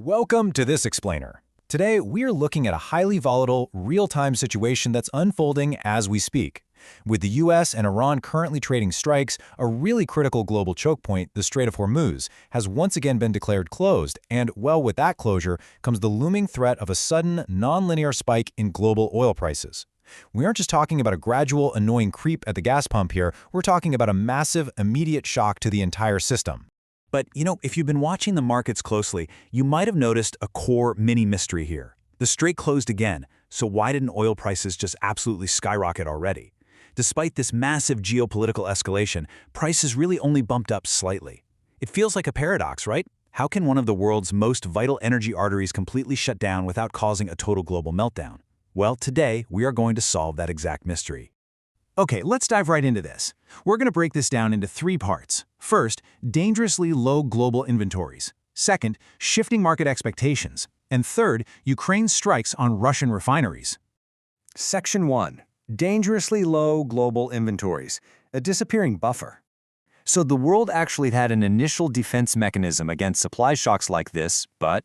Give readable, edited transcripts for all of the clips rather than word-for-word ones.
Welcome to this explainer. Today, we're looking at a highly volatile, real-time situation that's unfolding as we speak. With the US and Iran currently trading strikes, a really critical global choke point, the Strait of Hormuz, has once again been declared closed, and well, with that closure comes the looming threat of a sudden, non-linear spike in global oil prices. We aren't just talking about a gradual, annoying creep at the gas pump here, we're talking about a massive, immediate shock to the entire system. But, if you've been watching the markets closely, you might have noticed a core mini-mystery here. The Strait closed again, so why didn't oil prices just absolutely skyrocket already? Despite this massive geopolitical escalation, prices really only bumped up slightly. It feels like a paradox, right? How can one of the world's most vital energy arteries completely shut down without causing a total global meltdown? Well, today, we are going to solve that exact mystery. Okay, let's dive right into this. We're going to break this down into three parts. First, dangerously low global inventories. Second, shifting market expectations. And third, Ukraine's strikes on Russian refineries. Section 1. Dangerously low global inventories, a disappearing buffer. So the world actually had an initial defense mechanism against supply shocks like this, but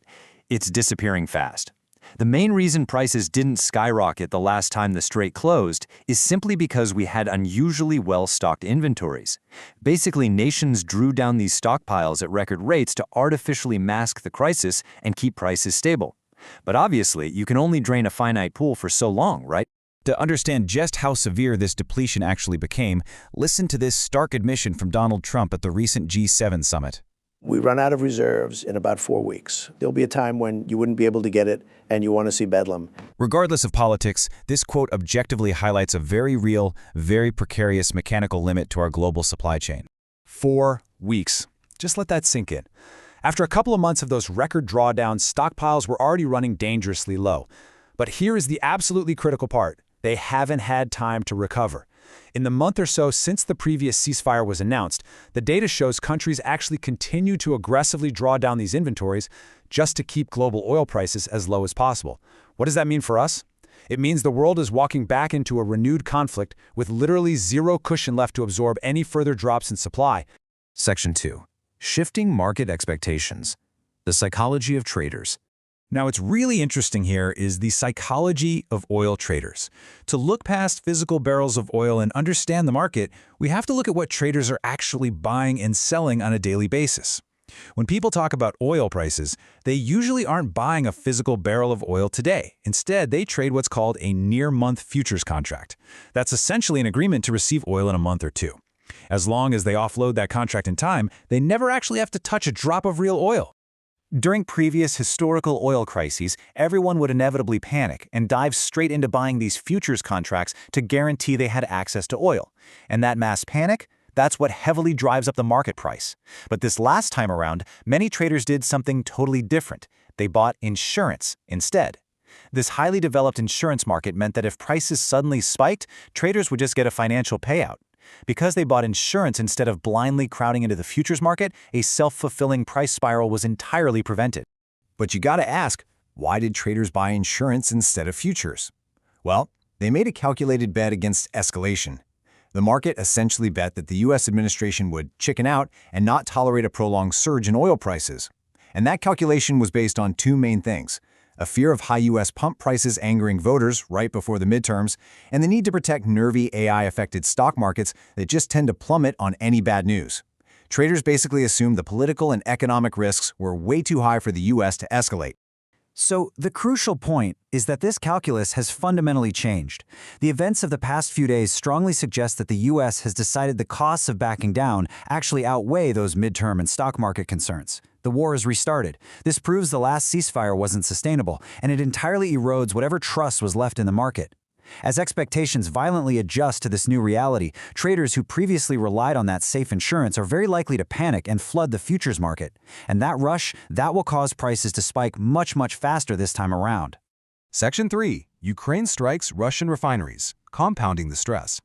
it's disappearing fast. The main reason prices didn't skyrocket the last time the Strait closed is simply because we had unusually well-stocked inventories. Basically, nations drew down these stockpiles at record rates to artificially mask the crisis and keep prices stable. But obviously, you can only drain a finite pool for so long, right? To understand just how severe this depletion actually became, listen to this stark admission from Donald Trump at the recent G7 summit. We run out of reserves in about 4 weeks. There'll be a time when you wouldn't be able to get it and you want to see bedlam. Regardless of politics, this quote objectively highlights a very real, very precarious mechanical limit to our global supply chain. 4 weeks. Just let that sink in. After a couple of months of those record drawdowns, stockpiles were already running dangerously low. But here is the absolutely critical part. They haven't had time to recover. In the month or so since the previous ceasefire was announced, the data shows countries actually continue to aggressively draw down these inventories just to keep global oil prices as low as possible. What does that mean for us? It means the world is walking back into a renewed conflict with literally zero cushion left to absorb any further drops in supply. Section 2. Shifting market expectations. The psychology of traders. Now, what's really interesting here is the psychology of oil traders. To look past physical barrels of oil and understand the market, we have to look at what traders are actually buying and selling on a daily basis. When people talk about oil prices, they usually aren't buying a physical barrel of oil today. Instead, they trade what's called a near-month futures contract. That's essentially an agreement to receive oil in a month or two. As long as they offload that contract in time, they never actually have to touch a drop of real oil. During previous historical oil crises, everyone would inevitably panic and dive straight into buying these futures contracts to guarantee they had access to oil. And that mass panic? That's what heavily drives up the market price. But this last time around, many traders did something totally different. They bought insurance instead. This highly developed insurance market meant that if prices suddenly spiked, traders would just get a financial payout. Because they bought insurance instead of blindly crowding into the futures market, a self-fulfilling price spiral was entirely prevented. But you gotta ask, why did traders buy insurance instead of futures? Well, they made a calculated bet against escalation. The market essentially bet that the US administration would chicken out and not tolerate a prolonged surge in oil prices. And that calculation was based on two main things: a fear of high US pump prices angering voters right before the midterms, and the need to protect nervy AI-affected stock markets that just tend to plummet on any bad news. Traders basically assumed the political and economic risks were way too high for the US to escalate. So the crucial point is that this calculus has fundamentally changed. The events of the past few days strongly suggest that the US has decided the costs of backing down actually outweigh those midterm and stock market concerns. The war has restarted. This proves the last ceasefire wasn't sustainable, and it entirely erodes whatever trust was left in the market. As expectations violently adjust to this new reality, traders who previously relied on that safe insurance are very likely to panic and flood the futures market. And that rush, that will cause prices to spike much, much faster this time around. Section 3. Ukraine strikes Russian refineries, compounding the stress.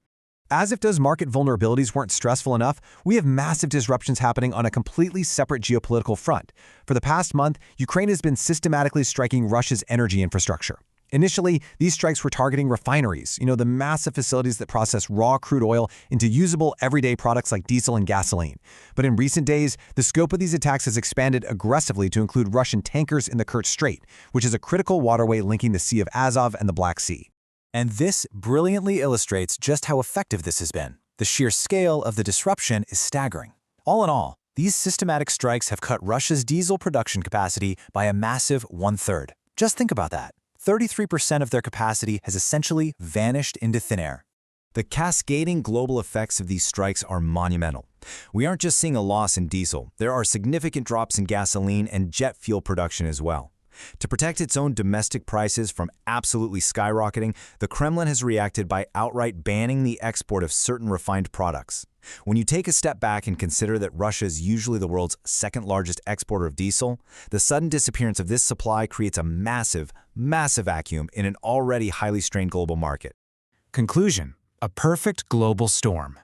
As if those market vulnerabilities weren't stressful enough, we have massive disruptions happening on a completely separate geopolitical front. For the past month, Ukraine has been systematically striking Russia's energy infrastructure. Initially, these strikes were targeting refineries, the massive facilities that process raw crude oil into usable everyday products like diesel and gasoline. But in recent days, the scope of these attacks has expanded aggressively to include Russian tankers in the Kerch Strait, which is a critical waterway linking the Sea of Azov and the Black Sea. And this brilliantly illustrates just how effective this has been. The sheer scale of the disruption is staggering. All in all, these systematic strikes have cut Russia's diesel production capacity by a massive 1/3. Just think about that. 33% of their capacity has essentially vanished into thin air. The cascading global effects of these strikes are monumental. We aren't just seeing a loss in diesel, there are significant drops in gasoline and jet fuel production as well. To protect its own domestic prices from absolutely skyrocketing, the Kremlin has reacted by outright banning the export of certain refined products. When you take a step back and consider that Russia is usually the world's second largest exporter of diesel, the sudden disappearance of this supply creates a massive vacuum in an already highly strained global market. Conclusion: a perfect global storm.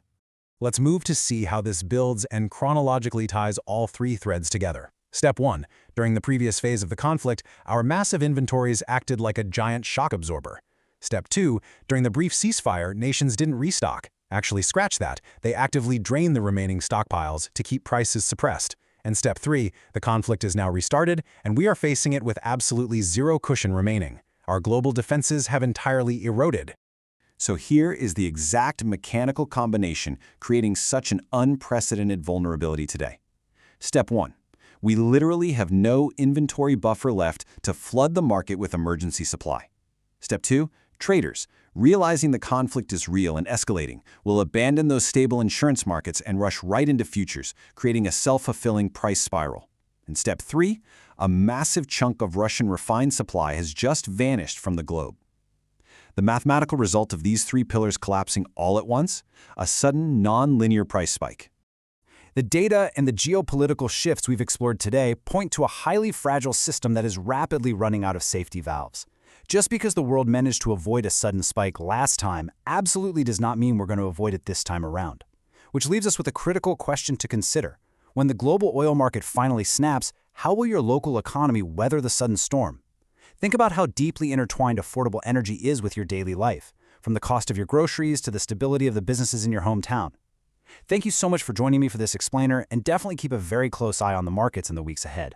Let's move to see how this builds and chronologically ties all three threads together. Step 1. During the previous phase of the conflict, our massive inventories acted like a giant shock absorber. Step 2. During the brief ceasefire, nations didn't restock. Actually, scratch that. They actively drained the remaining stockpiles to keep prices suppressed. And Step 3. The conflict is now restarted, and we are facing it with absolutely zero cushion remaining. Our global defenses have entirely eroded. So here is the exact mechanical combination creating such an unprecedented vulnerability today. Step 1. We literally have no inventory buffer left to flood the market with emergency supply. Step 2. Traders, realizing the conflict is real and escalating, will abandon those stable insurance markets and rush right into futures, creating a self-fulfilling price spiral. And Step 3. A massive chunk of Russian refined supply has just vanished from the globe. The mathematical result of these three pillars collapsing all at once? A sudden, non-linear price spike. The data and the geopolitical shifts we've explored today point to a highly fragile system that is rapidly running out of safety valves. Just because the world managed to avoid a sudden spike last time absolutely does not mean we're going to avoid it this time around. Which leaves us with a critical question to consider. When the global oil market finally snaps, how will your local economy weather the sudden storm? Think about how deeply intertwined affordable energy is with your daily life, from the cost of your groceries to the stability of the businesses in your hometown. Thank you so much for joining me for this explainer, and definitely keep a very close eye on the markets in the weeks ahead.